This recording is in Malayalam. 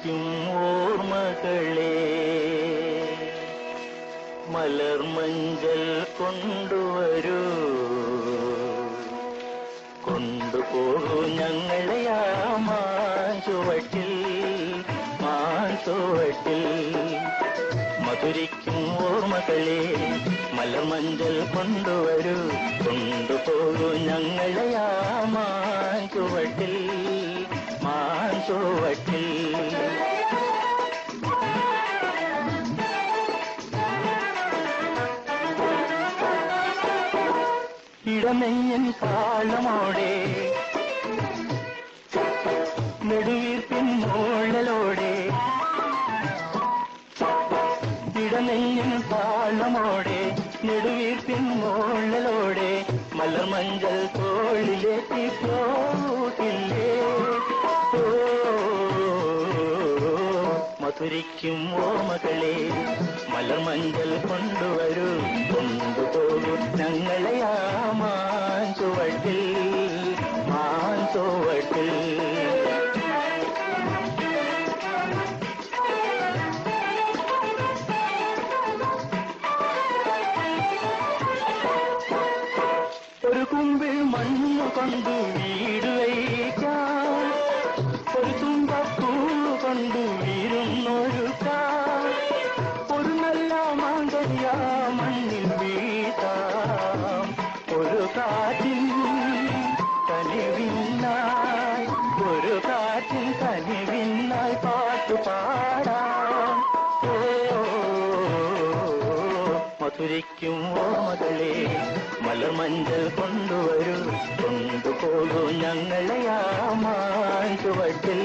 മധുരിക്കും ഓർമ്മകളെ മലർമഞ്ചൽ കൊണ്ടുവരൂ, കൊണ്ടുപോകൂ ഞങ്ങളെ ആ മാഞ്ചുവട്ടിൽ, മാഞ്ചുവട്ടിൽ. മധുരിക്കും ഓർമ്മകളെ മലർമഞ്ചൽ കൊണ്ടുവരൂ, കൊണ്ടുപോകൂ ഞങ്ങളെ ആ മാഞ്ചുവട്ടിൽ, മാഞ്ചുവട്ടിൽ. ഇടനെയ്യൻ താളമോടെ നെടുവീർപ്പിൻ മോളലോടെ, ഇടനെയ്യൻ താളമോടെ നെടുവീർപ്പിൻ മോളലോടെ മലർമഞ്ചൽ തോളിലേറ്റി പോകില്ലേ. മധുരിക്കും ഓർമ്മകളെ മലർമഞ്ചൽ കൊണ്ടുവരൂ, കൊണ്ടുപോകൂ ഞങ്ങളെ ആ മാഞ്ചുവട്ടിൽ, മാഞ്ചുവട്ടിൽ. ഒരു കുമ്പിൽ മണ്ണു കൊണ്ട് വീട് വയ്ക്കാം, ഒരു തുമ്പപ്പൂ കൊണ്ട് വീരുന്നൊരുക്കാം, ഒരു നല്ല മാങ്കനിയാ മണ്ണിൽ വീട്ടാം, ഒരു കാറ്റിൻ കനിവിന്നായി, ഒരു കാറ്റിൻ കനിവിന്നായി പാട്ടുപാടാം. മധുരിക്കും ഓർമ്മകളെ മലർമഞ്ചൽ കൊണ്ടുവരൂ, കൊണ്ടുപോകൂ ഞങ്ങളെ ആ മാഞ്ചുവട്ടിൽ.